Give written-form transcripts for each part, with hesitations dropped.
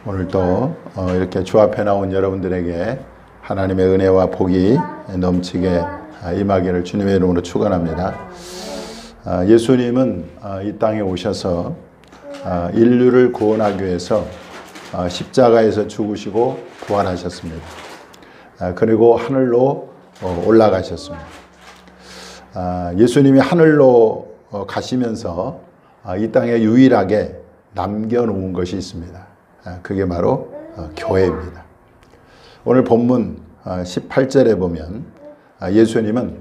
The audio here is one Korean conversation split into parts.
오늘도 이렇게 주 앞에 나온 여러분들에게 하나님의 은혜와 복이 넘치게 임하기를 주님의 이름으로 축원합니다. 예수님은 이 땅에 오셔서 인류를 구원하기 위해서 십자가에서 죽으시고 부활하셨습니다. 그리고 하늘로 올라가셨습니다. 예수님이 하늘로 가시면서 이 땅에 유일하게 남겨놓은 것이 있습니다. 그게 바로 교회입니다. 오늘 본문 18절에 보면 예수님은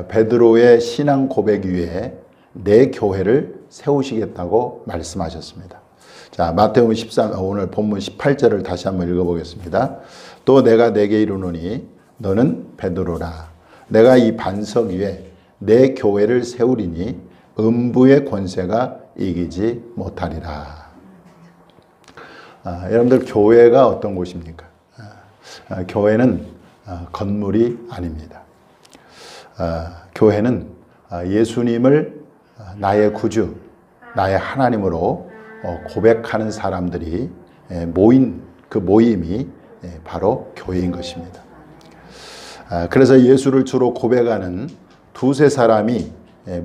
베드로의 신앙 고백 위에 내 교회를 세우시겠다고 말씀하셨습니다. 자, 마태복음 13 오늘 본문 18절을 다시 한번 읽어보겠습니다. 또 내가 내게 이르노니 너는 베드로라. 내가 이 반석 위에 내 교회를 세우리니 음부의 권세가 이기지 못하리라. 여러분들 교회가 어떤 곳입니까? 교회는 건물이 아닙니다. 교회는 예수님을 나의 구주, 나의 하나님으로 고백하는 사람들이 모인 그 모임이 바로 교회인 것입니다. 그래서 예수를 주로 고백하는 두세 사람이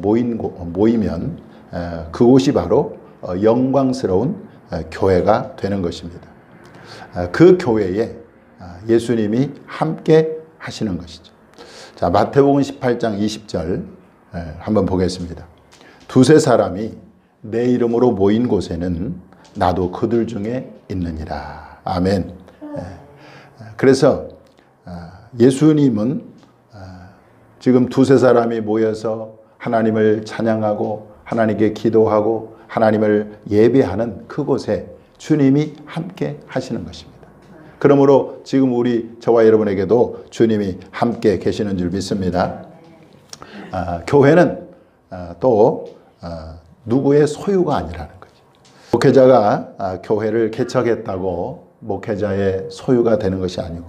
모이면 그곳이 바로 영광스러운 교회가 되는 것입니다. 그 교회에 예수님이 함께 하시는 것이죠. 자, 마태복음 18장 20절 한번 보겠습니다. 두세 사람이 내 이름으로 모인 곳에는 나도 그들 중에 있느니라. 아멘. 그래서 예수님은 지금 두세 사람이 모여서 하나님을 찬양하고 하나님께 기도하고 하나님을 예배하는 그곳에 주님이 함께 하시는 것입니다. 그러므로 지금 저와 여러분에게도 주님이 함께 계시는 줄 믿습니다. 교회는 또 누구의 소유가 아니라는 거죠. 목회자가 교회를 개척했다고 목회자의 소유가 되는 것이 아니고,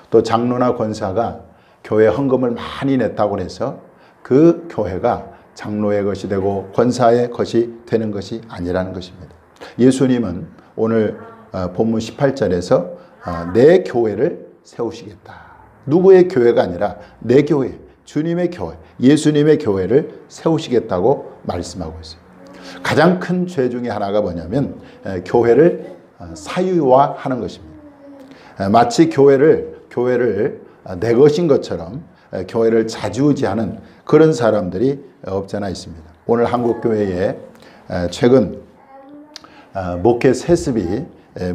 또 장로나 권사가 교회 헌금을 많이 냈다고 해서 그 교회가 장로의 것이 되고 권사의 것이 되는 것이 아니라는 것입니다. 예수님은 오늘 본문 18절에서 내 교회를 세우시겠다. 누구의 교회가 아니라 내 교회, 주님의 교회, 예수님의 교회를 세우시겠다고 말씀하고 있어요. 가장 큰 죄 중에 하나가 뭐냐면 교회를 사유화하는 것입니다. 마치 교회를 내 것인 것처럼 교회를 좌지우지하는 그런 사람들이 없잖아 있습니다. 오늘 한국교회에 최근 목회 세습이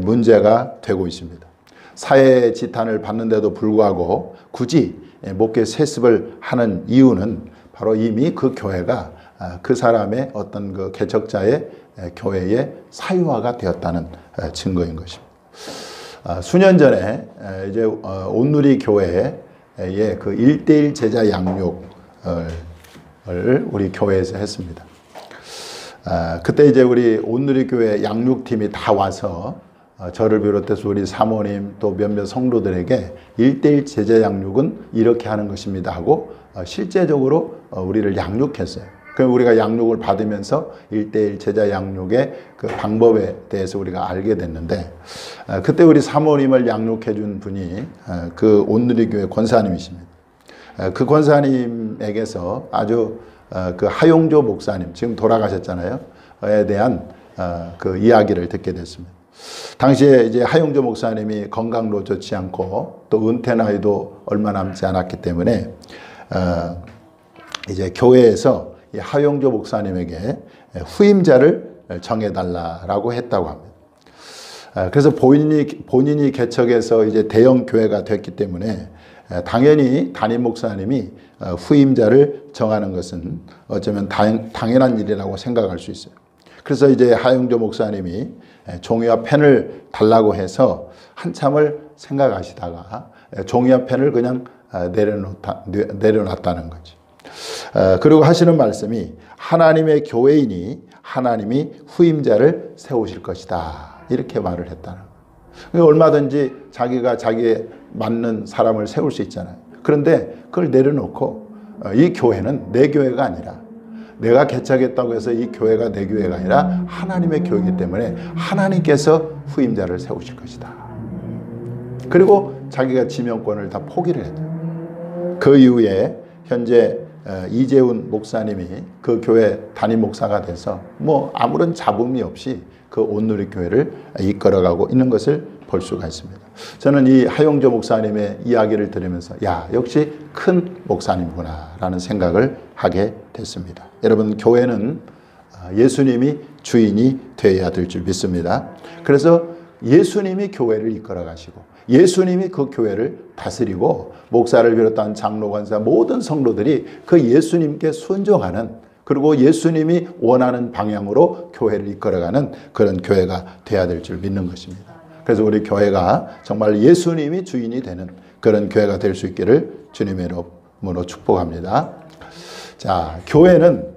문제가 되고 있습니다. 사회 지탄을 받는데도 불구하고 굳이 목회 세습을 하는 이유는 바로 이미 그 교회가 그 사람의 어떤 그 개척자의 교회의 사유화가 되었다는 증거인 것입니다. 수년 전에 이제 온누리 교회의 그 1:1 제자 양육을 우리 교회에서 했습니다. 그때 이제 우리 온누리 교회 양육팀이 다 와서 저를 비롯해서 우리 사모님 또 몇몇 성도들에게 1:1 제자 양육은 이렇게 하는 것입니다 하고 실제적으로 우리를 양육했어요. 그럼 우리가 양육을 받으면서 1:1 제자 양육의 그 방법에 대해서 우리가 알게 됐는데, 그때 우리 사모님을 양육해 준 분이 그 온누리 교회 권사님이십니다. 그 권사님에게서 아주 그 하용조 목사님, 지금 돌아가셨잖아요, 에 대한 그 이야기를 듣게 됐습니다. 당시에 이제 하용조 목사님이 건강도 좋지 않고 또 은퇴 나이도 얼마 남지 않았기 때문에 이제 교회에서 이 하용조 목사님에게 후임자를 정해달라고 했다고 합니다. 그래서 본인이 개척해서 이제 대형 교회가 됐기 때문에 당연히 담임 목사님이 후임자를 정하는 것은 어쩌면 당연한 일이라고 생각할 수 있어요. 그래서 이제 하용조 목사님이 종이와 펜을 달라고 해서 한참을 생각하시다가 종이와 펜을 그냥 내려놨다는 거죠. 그리고 하시는 말씀이 하나님의 교회이니 하나님이 후임자를 세우실 것이다, 이렇게 말을 했다는 거예요. 얼마든지 자기가 자기에 맞는 사람을 세울 수 있잖아요. 그런데 그걸 내려놓고 이 교회는 내 교회가 아니라 내가 개척했다고 해서 이 교회가 내 교회가 아니라 하나님의 교회이기 때문에 하나님께서 후임자를 세우실 것이다. 그리고 자기가 지명권을 다 포기를 했죠. 그 이후에 현재 이재훈 목사님이 그 교회 담임 목사가 돼서 뭐 아무런 잡음이 없이 그 온누리교회를 이끌어가고 있는 것을 볼 수가 있습니다. 저는 이 하용조 목사님의 이야기를 들으면서 야, 역시 큰 목사님구나 라는 생각을 하게 됐습니다. 여러분, 교회는 예수님이 주인이 되어야 될 줄 믿습니다. 그래서 예수님이 교회를 이끌어 가시고 예수님이 그 교회를 다스리고 목사를 비롯한 장로, 권사 모든 성도들이 그 예수님께 순종하는, 그리고 예수님이 원하는 방향으로 교회를 이끌어가는 그런 교회가 되어야 될 줄 믿는 것입니다. 그래서 우리 교회가 정말 예수님이 주인이 되는 그런 교회가 될 수 있기를 주님의 이름으로 축복합니다. 자, 교회는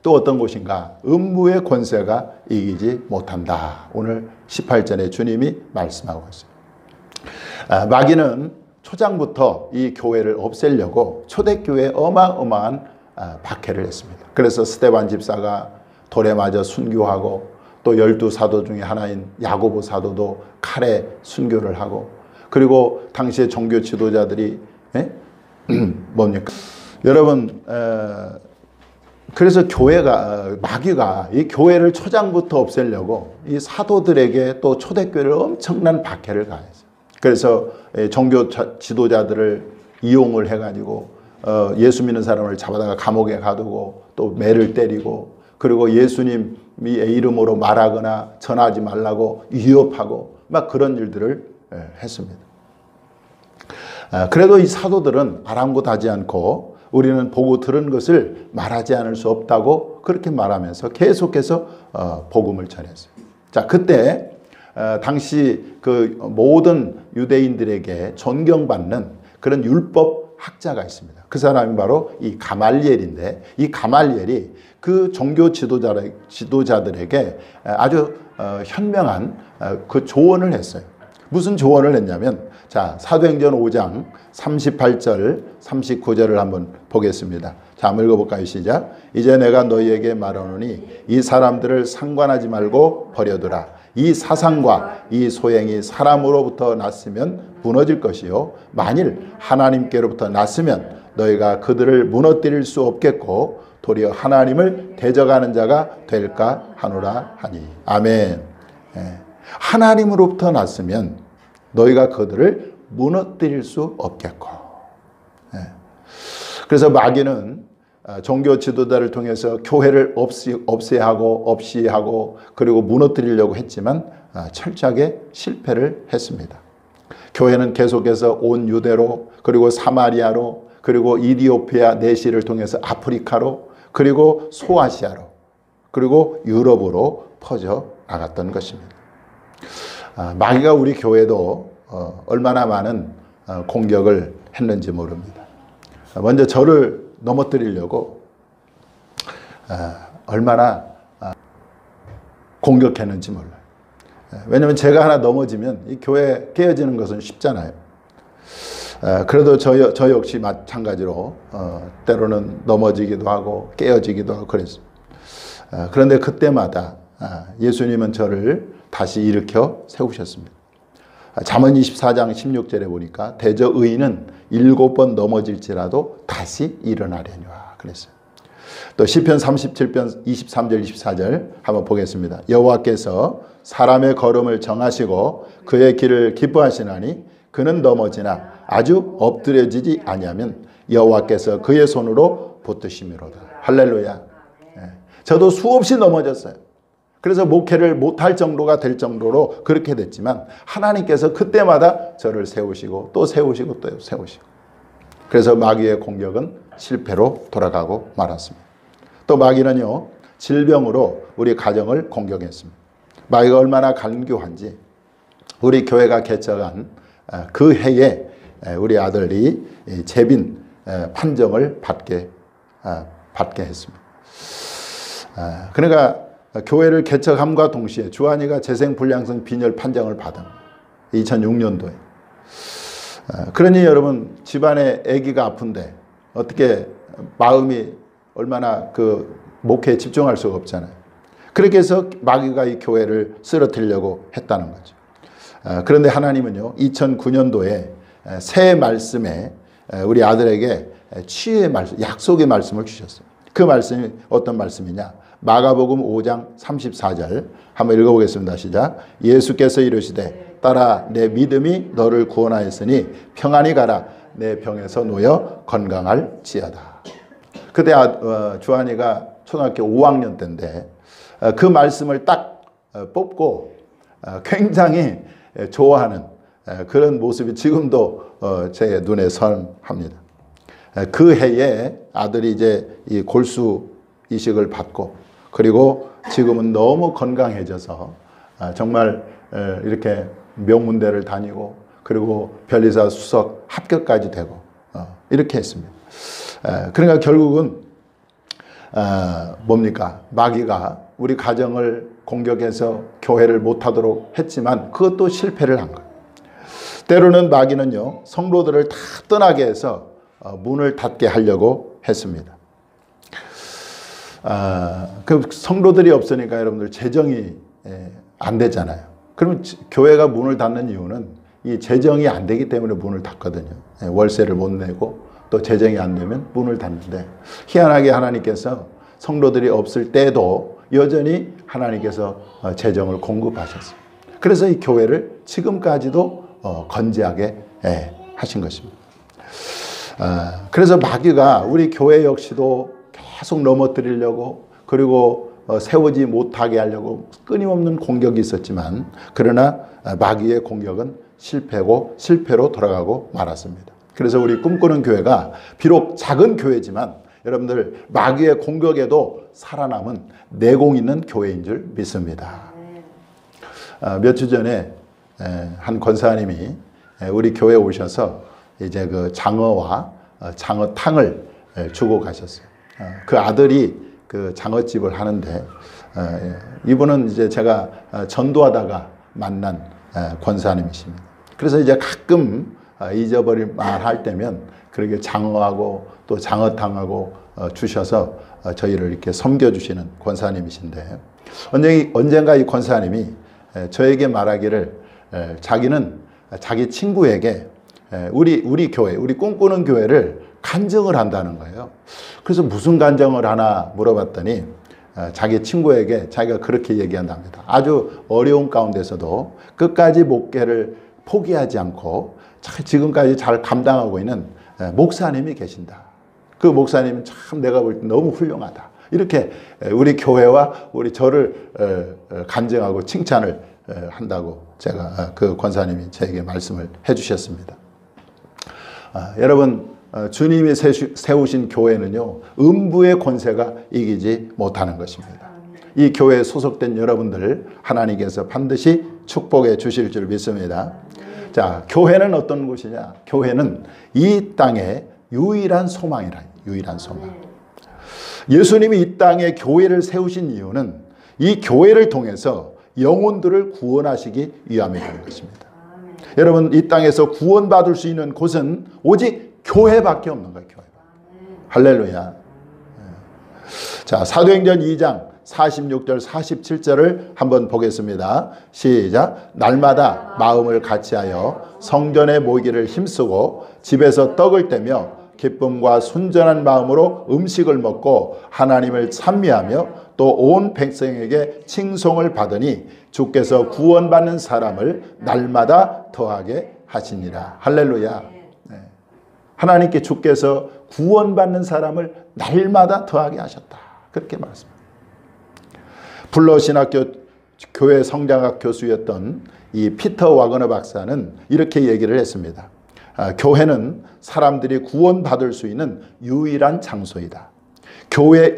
또 어떤 곳인가? 음부의 권세가 이기지 못한다. 오늘 18절에 주님이 말씀하고 있어요. 마귀는 초장부터 이 교회를 없애려고 초대교회에 어마어마한 박해를 했습니다. 그래서 스데반 집사가 돌에 맞아 순교하고, 또 12사도 중에 하나인 야고보 사도도 칼에 순교를 하고, 그리고 당시의 종교 지도자들이 뭡니까? 여러분, 그래서 교회가, 마귀가 이 교회를 초장부터 없애려고 이 사도들에게 또 초대교회를 엄청난 박해를 가했어요. 그래서 종교 지도자들을 이용을 해가지고 예수 믿는 사람을 잡아다가 감옥에 가두고 또 매를 때리고, 그리고 예수님의 이름으로 말하거나 전하지 말라고 위협하고 막 그런 일들을 했습니다. 그래도 이 사도들은 아랑곳하지 않고 우리는 보고 들은 것을 말하지 않을 수 없다고 그렇게 말하면서 계속해서 복음을 전했어요. 자, 그때 당시 그 모든 유대인들에게 존경받는 그런 율법 학자가 있습니다. 그 사람이 바로 이 가말리엘인데, 이 가말리엘이 그 종교 지도자들에게 아주 현명한 그 조언을 했어요. 무슨 조언을 했냐면, 자, 사도행전 5장 38절 39절을 한번 보겠습니다. 자, 한번 읽어볼까요? 시작. 이제 내가 너희에게 말하노니 이 사람들을 상관하지 말고 버려두라. 이 사상과 이 소행이 사람으로부터 났으면 무너질 것이요, 만일 하나님께로부터 났으면 너희가 그들을 무너뜨릴 수 없겠고 도리어 하나님을 대적하는 자가 될까 하노라 하니. 아멘. 하나님으로부터 났으면 너희가 그들을 무너뜨릴 수 없겠고. 그래서 마귀는 종교 지도자를 통해서 교회를 없이하고 그리고 무너뜨리려고 했지만 철저하게 실패를 했습니다. 교회는 계속해서 온 유대로, 그리고 사마리아로, 그리고 이디오피아 내시를 통해서 아프리카로, 그리고 소아시아로, 그리고 유럽으로 퍼져 나갔던 것입니다. 마귀가 우리 교회도 얼마나 많은 공격을 했는지 모릅니다. 먼저 저를 넘어뜨리려고 얼마나 공격했는지 몰라요. 왜냐하면 제가 하나 넘어지면 이 교회 깨어지는 것은 쉽잖아요. 그래도 저 역시 마찬가지로 때로는 넘어지기도 하고 깨어지기도 하고 그랬습니다. 그런데 그때마다 예수님은 저를 다시 일으켜 세우셨습니다. 잠언 24장 16절에 보니까 대저 의인은 7번 넘어질지라도 다시 일어나려니와 그랬어요. 또 시편 37편 23절 24절 한번 보겠습니다. 여호와께서 사람의 걸음을 정하시고 그의 길을 기뻐하시나니 그는 넘어지나 아주 엎드려지지 아니하면 여호와께서 그의 손으로 붙드심이로다. 할렐루야. 저도 수없이 넘어졌어요. 그래서 목회를 못할 정도가 될 정도로 그렇게 됐지만 하나님께서 그때마다 저를 세우시고 또 세우시고 또 세우시고, 그래서 마귀의 공격은 실패로 돌아가고 말았습니다. 또 마귀는요, 질병으로 우리 가정을 공격했습니다. 마귀가 얼마나 간교한지 우리 교회가 개척한 그 해에 우리 아들이 재빈 판정을 받게 했습니다. 그러니까 교회를 개척함과 동시에 주한이가 재생불량성 빈혈 판정을 받은 2006년도에. 그러니 여러분, 집안에 아기가 아픈데 어떻게 마음이 얼마나 그 목회에 집중할 수가 없잖아요. 그렇게 해서 마귀가 이 교회를 쓰러뜨리려고 했다는 거죠. 그런데 하나님은요, 2009년도에 새 말씀에 우리 아들에게 치유의 말씀, 약속의 말씀을 주셨어요. 그 말씀이 어떤 말씀이냐? 마가복음 5장 34절 한번 읽어보겠습니다. 시작. 예수께서 이르시되 따라 내 믿음이 너를 구원하였으니 평안히 가라. 내 병에서 놓여 건강할지어다. 그때 주한이가 초등학교 5학년 때인데 그 말씀을 딱 뽑고 굉장히 좋아하는 그런 모습이 지금도 제 눈에 선합니다. 그 해에 아들이 이제 이 골수 이식을 받고 그리고 지금은 너무 건강해져서 정말 이렇게 명문대를 다니고 그리고 변리사 수석 합격까지 되고 이렇게 했습니다. 그러니까 결국은 뭡니까? 마귀가 우리 가정을 공격해서 교회를 못하도록 했지만 그것도 실패를 한 거예요. 때로는 마귀는요, 성도들을 다 떠나게 해서 문을 닫게 하려고 했습니다. 그 성도들이 없으니까 여러분들 재정이 안 되잖아요. 그러면 교회가 문을 닫는 이유는 이 재정이 안 되기 때문에 문을 닫거든요. 월세를 못 내고 또 재정이 안 되면 문을 닫는데 희한하게 하나님께서 성도들이 없을 때도 여전히 하나님께서 재정을 공급하셨어요. 그래서 이 교회를 지금까지도 건재하게 하신 것입니다. 그래서 마귀가 우리 교회 역시도 계속 넘어뜨리려고 그리고 세우지 못하게 하려고 끊임없는 공격이 있었지만 그러나 마귀의 공격은 실패로 돌아가고 말았습니다. 그래서 우리 꿈꾸는 교회가 비록 작은 교회지만 여러분들 마귀의 공격에도 살아남은 내공 있는 교회인 줄 믿습니다. 몇 주 전에 한 권사님이 우리 교회에 오셔서 이제 그 장어와 장어탕을 주고 가셨어요. 그 아들이 그 장어집을 하는데 이분은 이제 제가 전도하다가 만난 권사님이십니다. 그래서 이제 가끔 잊어버릴 말 할 때면 그렇게 장어하고 또 장어탕하고 주셔서 저희를 이렇게 섬겨주시는 권사님이신데 언젠가 이 권사님이 저에게 말하기를 자기는 자기 친구에게 우리 교회, 우리 꿈꾸는 교회를 간증을 한다는 거예요. 그래서 무슨 간증을 하나 물어봤더니 자기 친구에게 자기가 그렇게 얘기한답니다. 아주 어려운 가운데서도 끝까지 목회를 포기하지 않고 지금까지 잘 감당하고 있는 목사님이 계신다. 그 목사님은 참 내가 볼 때 너무 훌륭하다. 이렇게 우리 교회와 우리 저를 간증하고 칭찬을 한다고 제가 그 권사님이 저에게 말씀을 해주셨습니다. 여러분 주님이 세우신 교회는요, 음부의 권세가 이기지 못하는 것입니다. 이 교회에 소속된 여러분들 하나님께서 반드시 축복해 주실 줄 믿습니다. 자, 교회는 어떤 곳이냐? 교회는 이 땅의 유일한 소망이라. 유일한 소망. 예수님이 이 땅에 교회를 세우신 이유는 이 교회를 통해서 영혼들을 구원하시기 위함이라는 것입니다. 여러분 이 땅에서 구원받을 수 있는 곳은 오직 교회밖에 없는 거예요. 교회. 할렐루야. 자, 사도행전 2장 46절 47절을 한번 보겠습니다. 시작. 날마다 마음을 같이하여 성전에 모이기를 힘쓰고 집에서 떡을 떼며 기쁨과 순전한 마음으로 음식을 먹고 하나님을 찬미하며 또 온 백성에게 칭송을 받으니 주께서 구원받는 사람을 날마다 더하게 하시니라. 할렐루야. 네. 하나님께 주께서 구원받는 사람을 날마다 더하게 하셨다. 그렇게 말씀합니다. 블러신학교 교회 성장학 교수였던 이 피터 와그너 박사는 이렇게 얘기를 했습니다. 교회는 사람들이 구원받을 수 있는 유일한 장소이다. 교회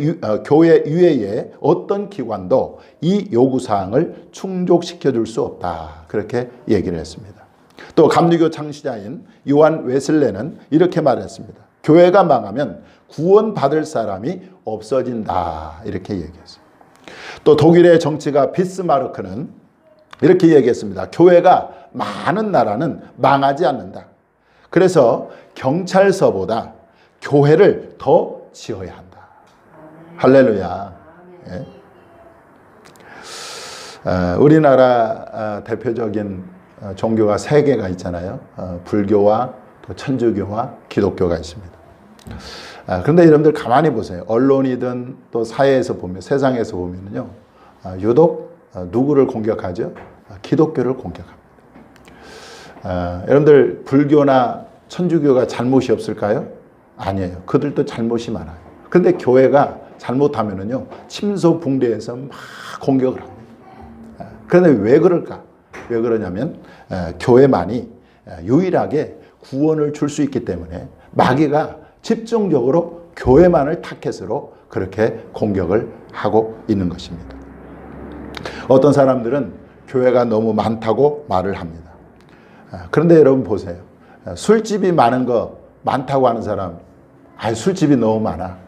이외에 어떤 기관도 이 요구사항을 충족시켜 줄 수 없다. 그렇게 얘기를 했습니다. 또 감리교 창시자인 요한 웨슬레는 이렇게 말했습니다. 교회가 망하면 구원받을 사람이 없어진다. 이렇게 얘기했습니다. 또 독일의 정치가 비스마르크는 이렇게 얘기했습니다. 교회가 많은 나라는 망하지 않는다. 그래서 경찰서보다 교회를 더 지어야 한다. 할렐루야. 예. 우리나라 대표적인 종교가 세 개가 있잖아요. 불교와 또 천주교와 기독교가 있습니다. 그런데 여러분들 가만히 보세요. 언론이든 또 사회에서 보면, 세상에서 보면요, 유독 누구를 공격하죠? 기독교를 공격합니다. 여러분들 불교나 천주교가 잘못이 없을까요? 아니에요. 그들도 잘못이 많아요. 그런데 교회가 잘못하면은요, 침소붕괴해서 막 공격을 합니다. 그런데 왜 그럴까? 왜 그러냐면 교회만이 유일하게 구원을 줄 수 있기 때문에 마귀가 집중적으로 교회만을 타겟으로 그렇게 공격을 하고 있는 것입니다. 어떤 사람들은 교회가 너무 많다고 말을 합니다. 그런데 여러분 보세요. 술집이 많다고 하는 사람, 술집이 너무 많아,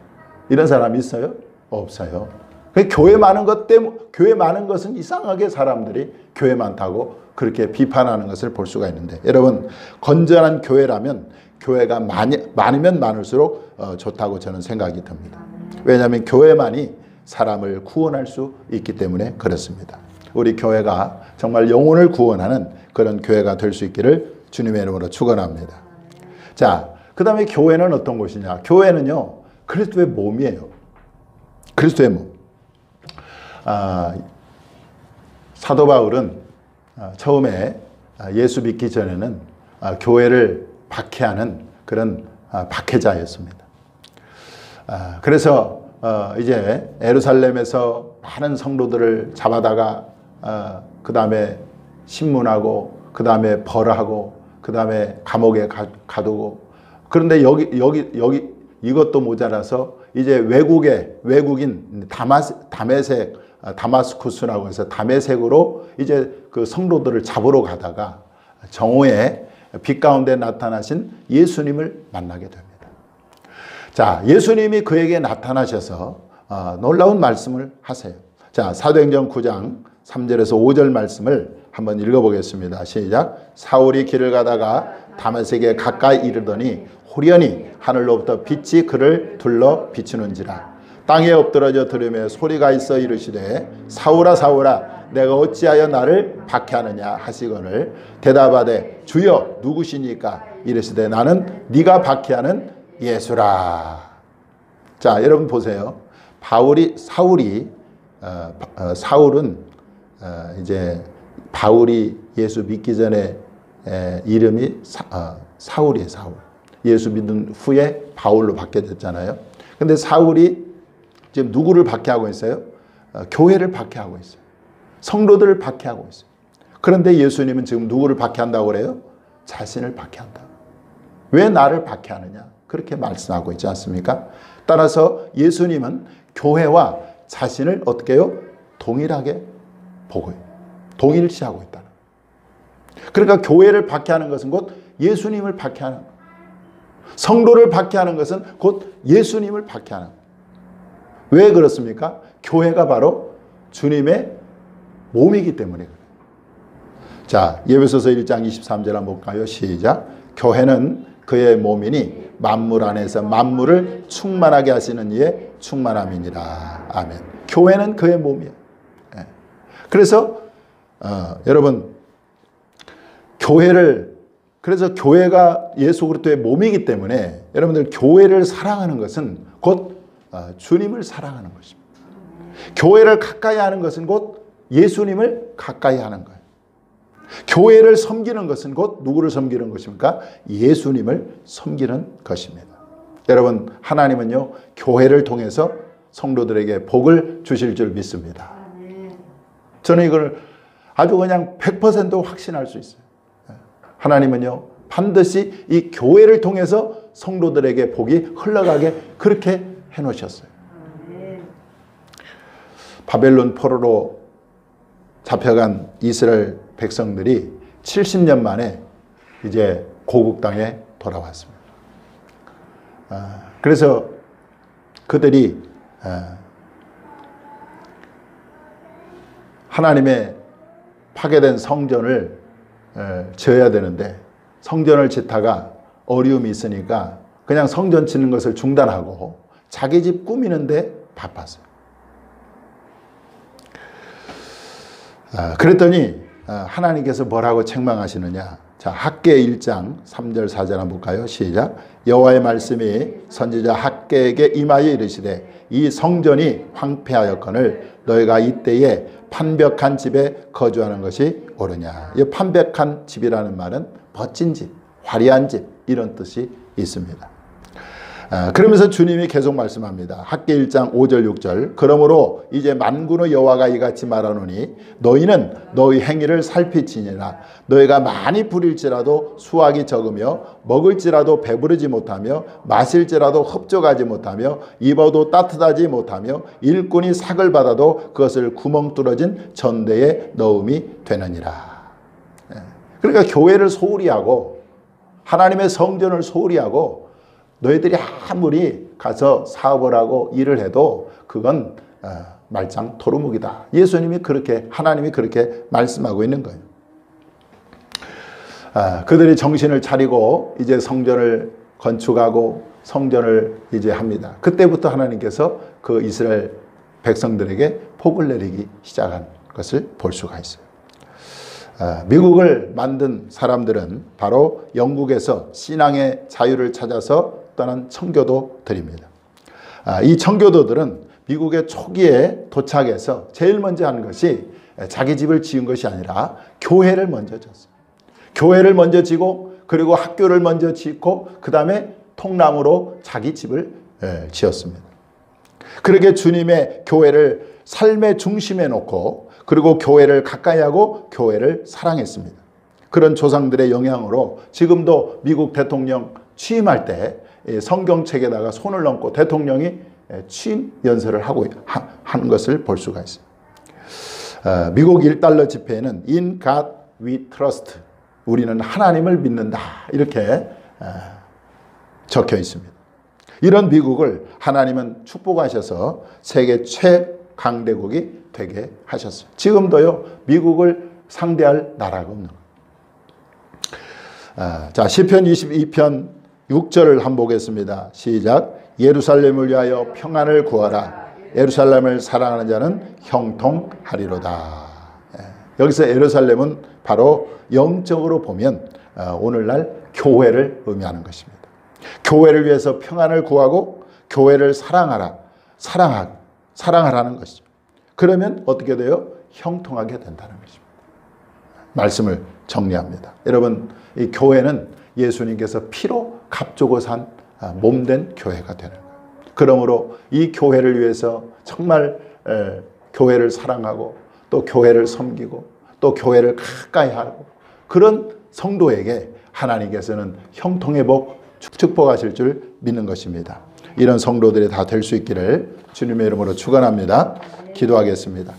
이런 사람 있어요? 없어요. 교회 많은 것 때문에, 교회 많은 것은 이상하게 사람들이 교회 많다고 그렇게 비판하는 것을 볼 수가 있는데, 여러분, 건전한 교회라면 교회가 많으면 많을수록 좋다고 저는 생각이 듭니다. 왜냐하면 교회만이 사람을 구원할 수 있기 때문에 그렇습니다. 우리 교회가 정말 영혼을 구원하는 그런 교회가 될 수 있기를 주님의 이름으로 축원합니다. 자, 그 다음에 교회는 어떤 곳이냐? 교회는요, 그리스도의 몸이에요. 그리스도의 몸. 사도 바울은 처음에 예수 믿기 전에는 교회를 박해하는 그런 박해자였습니다. 그래서 이제 예루살렘에서 많은 성도들을 잡아다가 그 다음에 신문하고, 그 다음에 벌하고, 그 다음에 감옥에 가두고, 그런데 여기 이것도 모자라서 이제 외국인 다마스쿠스라고 해서 다메섹으로 이제 그 성도들을 잡으러 가다가 정오에 빛 가운데 나타나신 예수님을 만나게 됩니다. 자, 예수님이 그에게 나타나셔서 놀라운 말씀을 하세요. 자, 사도행전 9장 3절에서 5절 말씀을 한번 읽어보겠습니다. 시작. 사울이 길을 가다가 다메섹에 가까이 이르더니 호련히 하늘로부터 빛이 그를 둘러 비추는지라. 땅에 엎드러져 들으며 소리가 있어 이르시되 사울아 사울아 내가 어찌하여 나를 박해하느냐 하시거늘 대답하되 주여 누구시니까 이르시되 나는 네가 박해하는 예수라. 자, 여러분 보세요. 사울은 이제 바울이 예수 믿기 전에 이름이 사울이에요. 사울. 예수 믿은 후에 바울로 바뀌어졌잖아요. 근데 사울이 지금 누구를 박해하고 있어요? 교회를 박해하고 있어요. 성도들을 박해하고 있어요. 그런데 예수님은 지금 누구를 박해한다고 그래요? 자신을 박해한다. 왜 나를 박해하느냐? 그렇게 말씀하고 있지 않습니까? 따라서 예수님은 교회와 자신을 어떻게 해요? 동일하게 보고 있어요. 동일시하고 있다. 그러니까 교회를 박해하는 것은 곧 예수님을 박해하는 거예요. 성도를 박해하는 것은 곧 예수님을 박해하는 거예요. 왜 그렇습니까? 교회가 바로 주님의 몸이기 때문에 그래요. 자, 에베소서 1장 23절 한번 볼까요? 시작. 교회는 그의 몸이니 만물 안에서 만물을 충만하게 하시는 이의 충만함이니라. 아멘. 교회는 그의 몸이에요. 그래서 여러분, 그래서 교회가 예수 그리스도의 몸이기 때문에 여러분들 교회를 사랑하는 것은 곧 주님을 사랑하는 것입니다. 교회를 가까이 하는 것은 곧 예수님을 가까이 하는 거예요. 교회를 섬기는 것은 곧 누구를 섬기는 것입니까? 예수님을 섬기는 것입니다. 여러분, 하나님은요, 교회를 통해서 성도들에게 복을 주실 줄 믿습니다. 저는 이걸 아주 그냥 100% 확신할 수 있어요. 하나님은요, 반드시 이 교회를 통해서 성도들에게 복이 흘러가게 그렇게 해놓으셨어요. 바벨론 포로로 잡혀간 이스라엘 백성들이 70년 만에 이제 고국 땅에 돌아왔습니다. 그래서 그들이 하나님의 파괴된 성전을 지어야 되는데 성전을 짓다가 어려움이 있으니까 그냥 성전 짓는 것을 중단하고 자기 집 꾸미는데 바빴어요. 그랬더니 하나님께서 뭐라고 책망하시느냐. 자, 학개 1장 3절 4절 한번 볼까요? 시작. 여호와의 말씀이 선지자 학개에게 임하여 이르시되 이 성전이 황폐하였거늘 너희가 이때에 판벽한 집에 거주하는 것이 옳으냐. 이 판벽한 집이라는 말은 멋진 집, 화려한 집 이런 뜻이 있습니다. 그러면서 주님이 계속 말씀합니다. 학개 1장 5절 6절 그러므로 이제 만군의 여호와가 이같이 말하노니 너희는 너희 행위를 살피치니라. 너희가 많이 부릴지라도 수확이 적으며 먹을지라도 배부르지 못하며 마실지라도 흡족하지 못하며 입어도 따뜻하지 못하며 일꾼이 삭을 받아도 그것을 구멍 뚫어진 전대에 넣음이 되느니라. 그러니까 교회를 소홀히 하고 하나님의 성전을 소홀히 하고 너희들이 아무리 가서 사업을 하고 일을 해도 그건 말짱 토르묵이다. 예수님이 그렇게 하나님이 그렇게 말씀하고 있는 거예요. 그들이 정신을 차리고 이제 성전을 건축하고 성전을 이제 합니다. 그때부터 하나님께서 그 이스라엘 백성들에게 복을 내리기 시작한 것을 볼 수가 있어요. 미국을 만든 사람들은 바로 영국에서 신앙의 자유를 찾아서 떠난 청교도들입니다. 이 청교도들은 미국의 초기에 도착해서 제일 먼저 한 것이 자기 집을 지은 것이 아니라 교회를 먼저 졌어요. 교회를 먼저 지고 그리고 학교를 먼저 짓고 그 다음에 통나무로 자기 집을 지었습니다. 그렇게 주님의 교회를 삶의 중심에 놓고 그리고 교회를 가까이 하고 교회를 사랑했습니다. 그런 조상들의 영향으로 지금도 미국 대통령 취임할 때 성경책에다가 손을 얹고 대통령이 취임 연설을 하는 것을 볼 수가 있어요. 미국 1달러 지폐에는 In God we trust. 우리는 하나님을 믿는다. 이렇게 적혀 있습니다. 이런 미국을 하나님은 축복하셔서 세계 최강대국이 되게 하셨어요. 지금도요, 미국을 상대할 나라가 없는 거예요. 자, 시편 22편 6절을 한번 보겠습니다. 시작. 예루살렘을 위하여 평안을 구하라. 예루살렘을 사랑하는 자는 형통하리로다. 여기서 예루살렘은 바로 영적으로 보면 오늘날 교회를 의미하는 것입니다. 교회를 위해서 평안을 구하고 교회를 사랑하라. 사랑하라는 것이죠. 그러면 어떻게 돼요? 형통하게 된다는 것입니다. 말씀을 정리합니다. 여러분, 이 교회는 예수님께서 피로 값주고 산 몸된 교회가 되는 거예요. 그러므로 이 교회를 위해서 정말 교회를 사랑하고 또 교회를 섬기고 또 교회를 가까이 하고 그런 성도에게 하나님께서는 형통의 복 축복하실 줄 믿는 것입니다. 이런 성도들이 다 될 수 있기를 주님의 이름으로 축원합니다. 기도하겠습니다.